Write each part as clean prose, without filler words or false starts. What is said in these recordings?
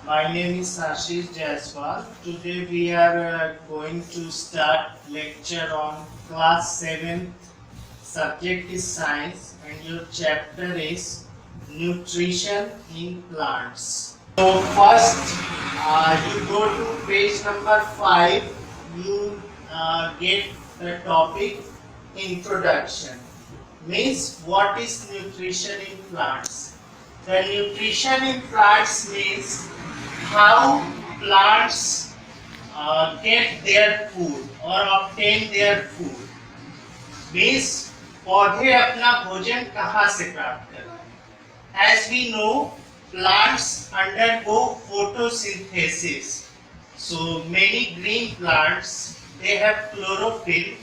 My name is Ashish Jaiswal. Today we are going to start lecture on class 7th. Subject is science and your chapter is nutrition in plants. So first you go to page number 5. You get the topic introduction. Means what is nutrition in plants? The nutrition in plants means how plants get their food or obtain their food. Means पौधे अपना भोजन कहाँ से प्राप्त करते हैं? As we know, plants undergo photosynthesis. So many green plants, they have chlorophyll.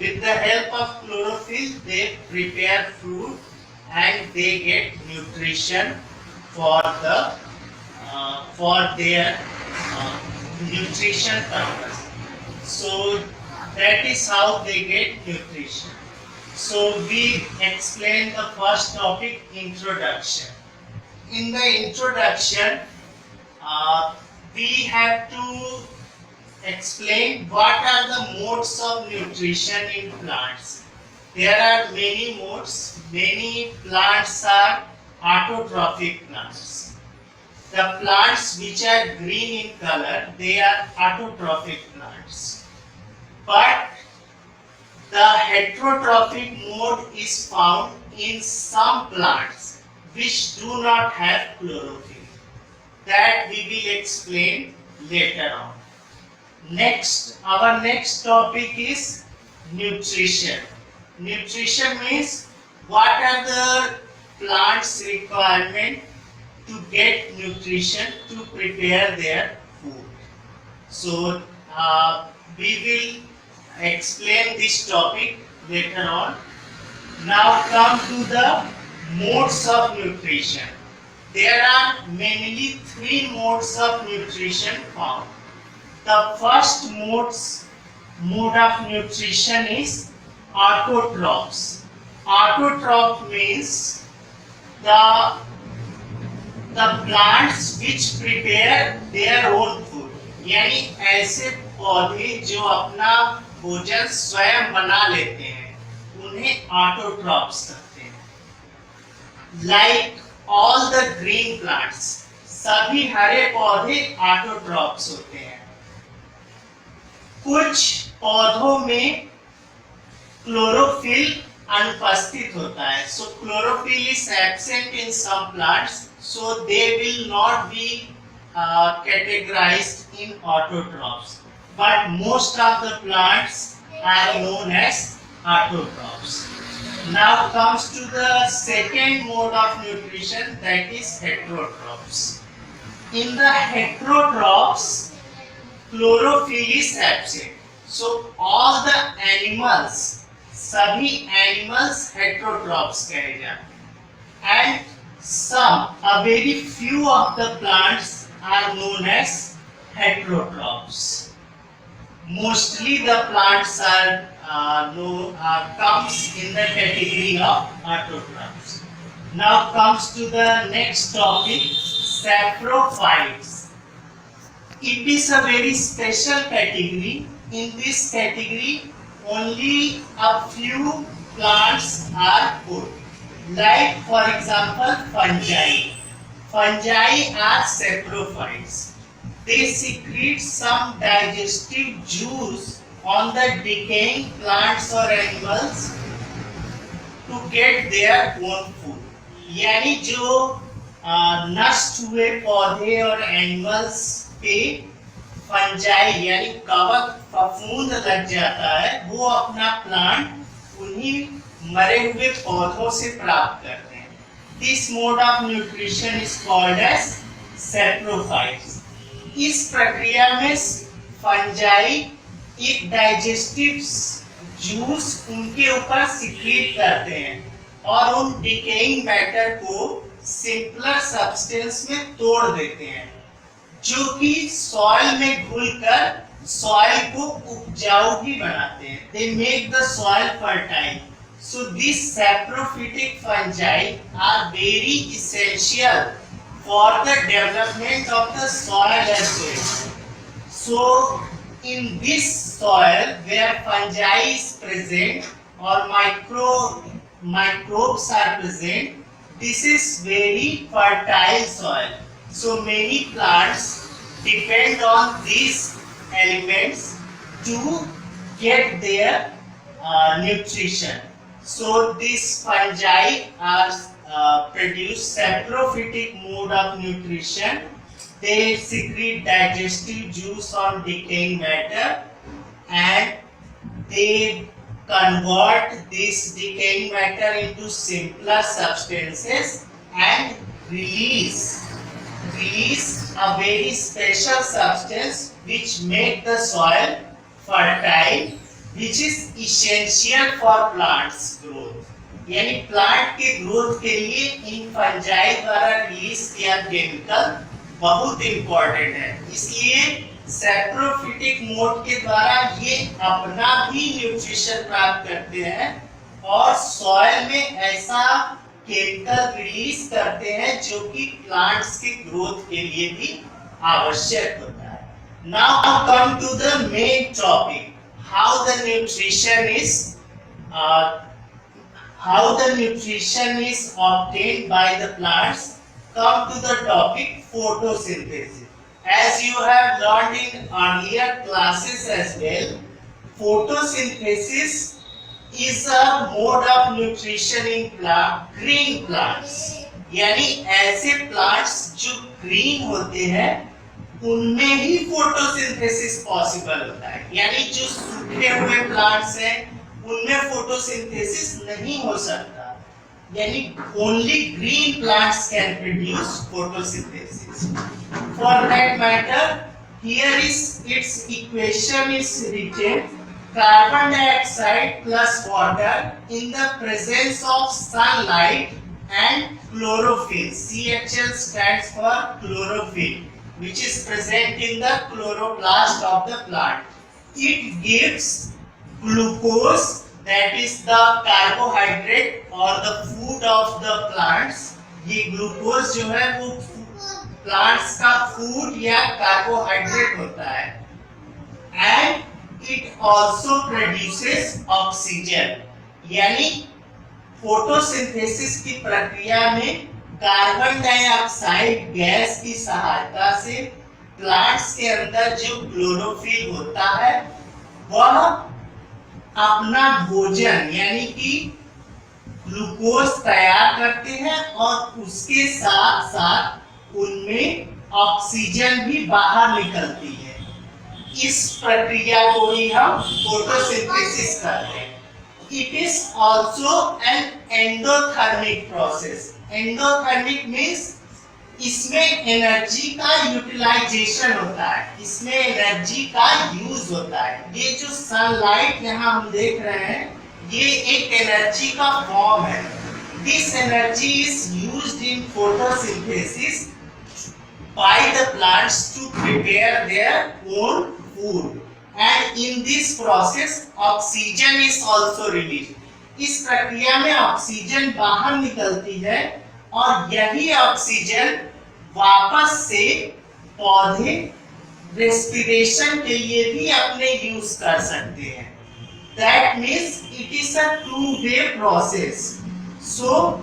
With the help of chlorophyll, they prepare food and they get nutrition for their nutrition purpose. So that is how they get nutrition. So we explain the first topic, introduction. In the introduction, we have to explain what are the modes of nutrition in plants. There are many modes. Many plants are autotrophic plants. The plants which are green in color, they are autotrophic plants. But the heterotrophic mode is found in some plants which do not have chlorophyll. That we will explain later on. Our next topic is nutrition. Nutrition means what are the plants' requirement to get nutrition to prepare their food. So we will explain this topic later on. Now come to the modes of nutrition. There are mainly 3 modes of nutrition found. The first mode of nutrition is autotrophs. Autotroph means the plants which prepare their own food. यानी ऐसे पौधे जो अपना भोजन स्वयं बना लेते हैं, उन्हें autotrophs कहते हैं. Like all the green plants, सभी हरे पौधे autotrophs होते हैं. कुछ पौधों में क्लोरोफिल अनुपस्थित होता है. So chlorophyll is absent in some plants, so they will not be categorized in autotrophs. But most of the plants are known as autotrophs. Now comes to the second mode of nutrition, that is heterotrophs. In the heterotrophs, chlorophyll is absent. So all the animals, सभी animals heterotrophs कहे जाते हैं. And a very few of the plants are known as heterotrophs. Mostly the plants are comes in the category of autotrophs. Now comes to the next topic, saprophytes. It is a very special category. In this category, only a few plants are put. Like for example, fungi. Fungi are saprophytes. They secrete some digestive juice on the decaying plants or animals to get their own food. यानी जो नष्ट हुए पौधे और animals पे fungi यानी कवक फफूंद लग जाता है, वो अपना प्लांट उन्हीं मरे हुए पौधों से प्राप्त करते हैं. This mode of nutrition is called as saprophytes. इस प्रक्रिया में फंजाई एक डाइजेस्टिव जूस उनके ऊपर सिक्रीट करते हैं और उन डिकेइंग मैटर को सिंपलर सब्सटेंस में तोड़ देते हैं, जो कि सॉइल में घुलकर सॉइल को उपजाऊ भी बनाते हैं. They make the soil fertile. So these saprophytic fungi are very essential for the development of the soil as well. So in this soil where fungi is present or microbes are present, this is very fertile soil. So many plants depend on these elements to get their nutrition. So these fungi are produce saprophytic mode of nutrition. They secrete digestive juice on decaying matter and they convert this decaying matter into simpler substances and release a very special substance which make the soil fertile, which is essential for plants growth. यानी plant के growth के लिए इन fungi द्वारा release किया chemical बहुत important है. इसलिए saprophytic mode के द्वारा ये अपना भी न्यूट्रिशन प्राप्त करते हैं और सॉइल में ऐसा केमिकल रिलीज करते हैं जो कि प्लांट्स के ग्रोथ के लिए भी आवश्यक होता है. Now come to the main topic, how the nutrition is obtained by the plants. Come to the topic photosynthesis. As you have learned in earlier classes as well, photosynthesis is a mode of nutrition in green plants. यानी ऐसे plants जो green होते हैं उनमें ही photosynthesis possible होता है. यानी जो सूखे हुए plants हैं उनमें फोटोसिंथेसिस नहीं हो सकता. यानी only green plants can produce photosynthesis. For that matter, here is its equation is written: carbon dioxide plus water in the presence of sunlight and chlorophyll. CHL stands for chlorophyll, which is present in the chloroplast of the plant. It gives glucose, that is the carbohydrate or the food of the plants. ये glucose जो है वो plants का food या carbohydrate होता है. And it also produces oxygen. यानी photosynthesis की प्रक्रिया में कार्बन डाइऑक्साइड गैस की सहायता से प्लांट्स के अंदर जो क्लोरोफिल होता है वह अपना भोजन यानी कि ग्लूकोज तैयार करते हैं और उसके साथ साथ उनमें ऑक्सीजन भी बाहर निकलती है. इस प्रक्रिया को ही हम फोटोसिंथेसिस कहते हैं. It is also an endothermic process. Endothermic means इसमें एनर्जी का यूटिलाइजेशन होता है, इसमें एनर्जी का यूज होता है. ये जो सनलाइट यहाँ हम देख रहे हैं ये एक एनर्जी का फॉर्म है. This energy is used in photosynthesis by the plants to prepare their own food and in this process oxygen is also released. इस प्रक्रिया में ऑक्सीजन बाहर निकलती है और यही ऑक्सीजन वापस से पौधे रेस्पिरेशन के लिए भी अपने यूज कर सकते हैं. That means it is a two-way process. So,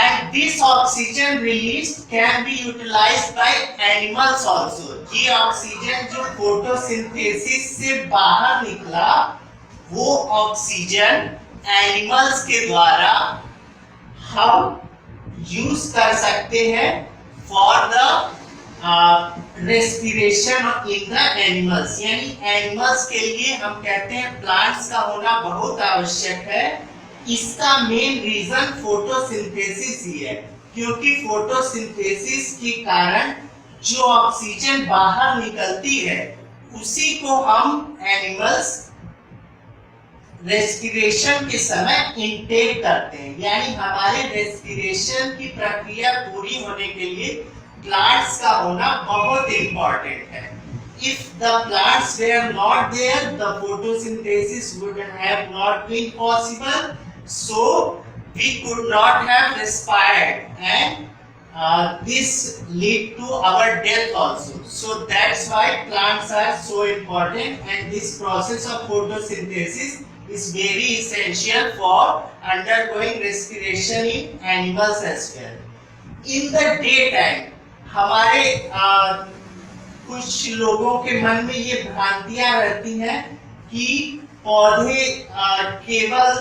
and this oxygen released can be utilized by animals also. ये ऑक्सीजन जो फोटोसिंथेसिस से बाहर निकला वो ऑक्सीजन एनिमल्स के द्वारा हम यूज कर सकते हैं for the respiration in the animals. यानी एनिमल्स के लिए हम कहते हैं प्लांट्स का होना बहुत आवश्यक है. इसका मेन रीजन फोटोसिंथेसिस ही है, क्योंकि फोटोसिंथेसिस के कारण जो ऑक्सीजन बाहर निकलती है उसी को हम एनिमल्स रेस्पिरेशन के समय इनटेक करते हैं. यानी हमारे रेस्पिरेशन की प्रक्रिया पूरी होने के लिए प्लांट्स का होना बहुत इंपॉर्टेंट है. If the plants were not there, the photosynthesis would have not been possible. So we could not have respired, and this lead to our death also. So that's why plants are so important, and this process of photosynthesis is very essential for undergoing respiration in animals as well. In the daytime, हमारे कुछ लोगों के मन में ये भ्रांतियां रहती हैं कि पौधे केवल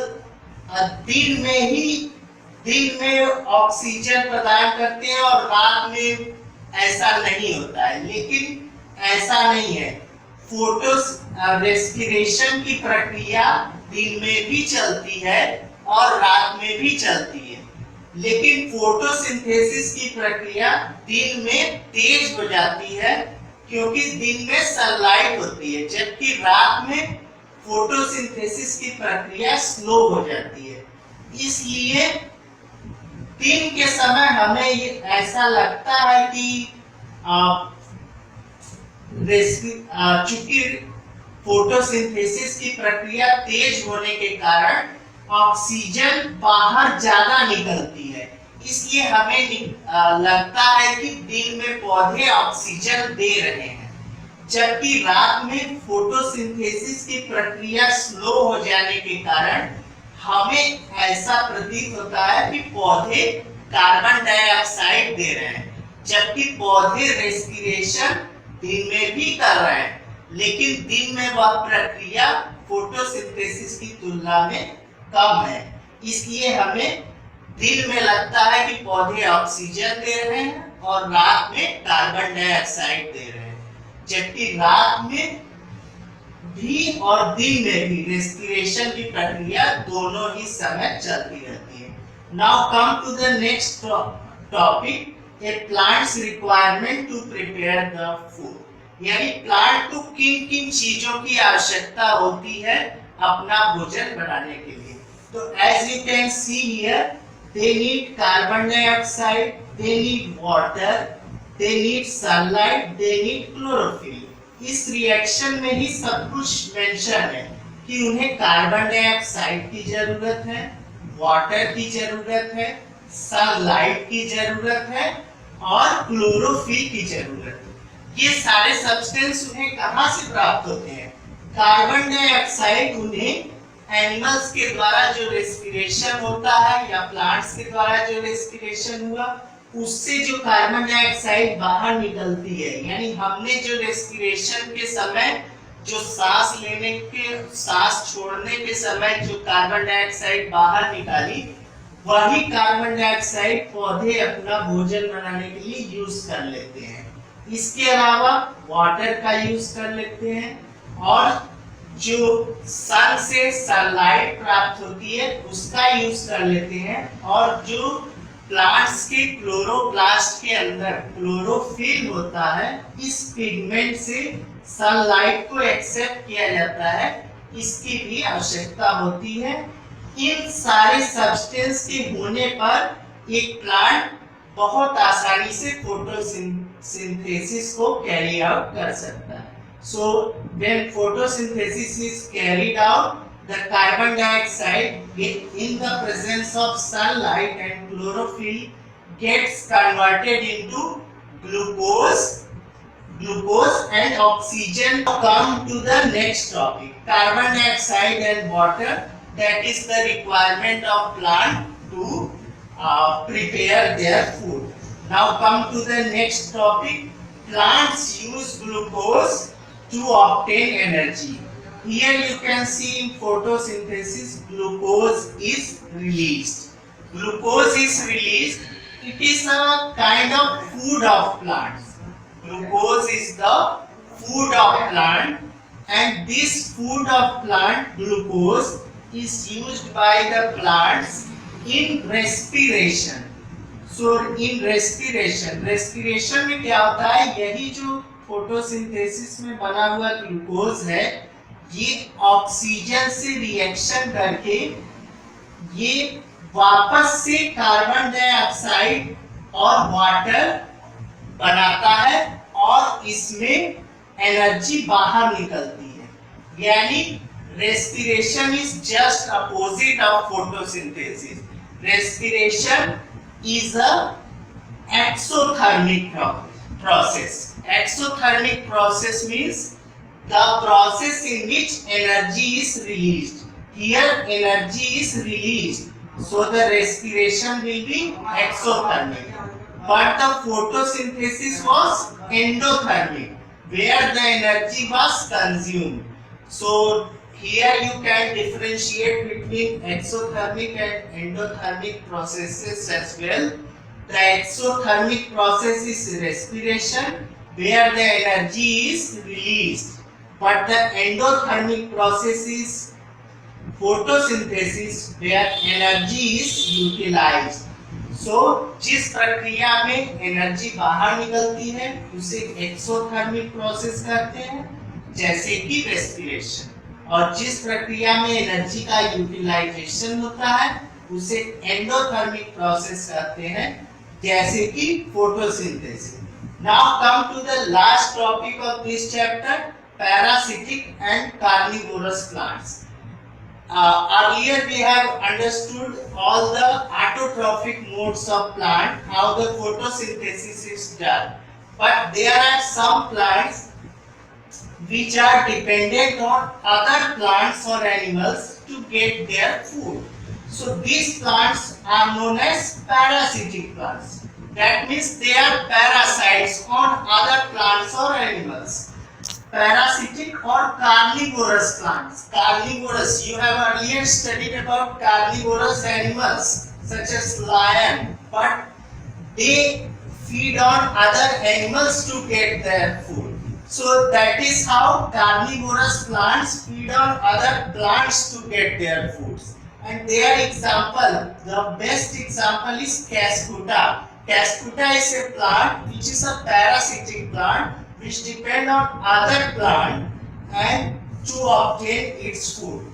दिन में ऑक्सीजन प्रदान करते हैं और रात में ऐसा नहीं होता है, लेकिन ऐसा नहीं है। रेस्पिरेशन की प्रक्रिया दिन में भी चलती है और रात में भी चलती है, लेकिन फोटोसिंथेसिस की प्रक्रिया दिन में तेज हो जाती है क्योंकि दिन में सनलाइट होती है, जबकि रात में फोटोसिंथेसिस की प्रक्रिया स्लो हो जाती है। इसलिए दिन के समय हमें ये ऐसा लगता है कि चूंकि फोटोसिंथेसिस की प्रक्रिया तेज होने के कारण ऑक्सीजन बाहर ज्यादा निकलती है, इसलिए हमें लगता है कि दिन में पौधे ऑक्सीजन दे रहे हैं, जबकि रात में फोटोसिंथेसिस की प्रक्रिया स्लो हो जाने के कारण हमें ऐसा प्रतीत होता है कि पौधे कार्बन डाइऑक्साइड दे रहे हैं, जबकि पौधे रेस्पिरेशन दिन में भी कर रहे हैं, लेकिन दिन में वह प्रक्रिया फोटोसिंथेसिस की तुलना में कम है। इसलिए हमें दिन में लगता है कि पौधे ऑक्सीजन दे रहे हैं और रात में कार्बन डाइऑक्साइड दे रहे हैं, जबकि रात में भी और दिन में भी रेस्पिरेशन की प्रक्रिया दोनों ही समय चलती रहती है। Now come to the next topic, a plants requirement to prepare the food, यानी प्लांट को किन किन चीजों की आवश्यकता होती है अपना भोजन बनाने के लिए। तो as you can see here, they need carbon dioxide, they need water, they need sunlight, they need chlorophyll। इस रिएक्शन में ही सब कुछ मेंशन है कि उन्हें कार्बन डाइऑक्साइड की जरूरत है, वाटर की जरूरत है, सनलाइट की जरूरत है और क्लोरोफिल की जरूरत है। ये सारे सब्सटेंस उन्हें कहाँ से प्राप्त होते हैं? कार्बन डाइऑक्साइड उन्हें एनिमल्स के द्वारा जो रेस्पिरेशन होता है या प्लांट्स के द्वारा जो रेस्पिरेशन हुआ, उससे जो कार्बन डाइऑक्साइड बाहर निकलती है, यानी हमने जो रेस्पिरेशन के समय जो सांस छोड़ने के समय जो कार्बन डाइऑक्साइड बाहर निकाली, वही कार्बन डाइऑक्साइड पौधे अपना भोजन बनाने के लिए यूज कर लेते हैं। इसके अलावा वाटर का यूज कर लेते हैं और जो सन से सनलाइट प्राप्त होती है उसका यूज कर लेते हैं, और जो प्लांट्स के क्लोरोप्लास्ट के अंदर क्लोरोफिल होता है, इस पिगमेंट से सनलाइट को एक्सेप्ट किया जाता है, इसकी भी आवश्यकता होती है। इन सारे सब्सटेंस के होने पर एक प्लांट बहुत आसानी से फोटोसिंथेसिस को कैरी आउट कर सकता है। So when photosynthesis is carried out, the carbon dioxide in the presence of sunlight and chlorophyll gets converted into glucose and oxygen. Come to the next topic, carbon dioxide and water, that is the requirement of plant to prepare their food. Now come to the next topic, plants use glucose to obtain energy. Here you can see in photosynthesis glucose is released. Glucose is released. It is a kind of food of plants. Glucose is the food of plant, and this food of plant glucose is used by the plants in respiration. So in respiration में क्या होता है, यही जो photosynthesis में बना हुआ glucose है, ये ऑक्सीजन से रिएक्शन करके ये वापस से कार्बन डाइऑक्साइड और वाटर बनाता है और इसमें एनर्जी बाहर निकलती है। यानी respiration is just opposite of photosynthesis. Respiration is a exothermic process. Exothermic process means the process in which energy is released. Here energy is released, so the respiration will be exothermic. But the photosynthesis was endothermic, where the energy was consumed. So here you can differentiate between exothermic and endothermic processes as well. The exothermic process is respiration, where the energy is released, but the endothermic process is photosynthesis, where energy is utilized. So जिस प्रक्रिया में energy बाहर निकलती है उसे exothermic process कहते हैं, जैसे कि रेस्पिरेशन, और जिस प्रक्रिया में एनर्जी का यूटिलाइजेशन होता है उसे एंडोथर्मिक प्रोसेस कहते हैं, जैसे कि photosynthesis. Now come to the last topic of this chapter, parasitic and carnivorous plants. Earlier we have understood all the autotrophic modes of plant, how the photosynthesis is done, but there are some plants which are dependent on other plants or animals to get their food. So these plants are known as parasitic plants. That means they are parasites on other plants or animals. Parasitic or carnivorous plants. Carnivorous, you have earlier studied about carnivorous animals such as lion, but they feed on other animals to get their food. So that is how carnivorous plants feed on other plants to get their food. And their example, the best example is Cascuta. Cascuta is a plant which is a parasitic plant which depend on other plant and to obtain its food.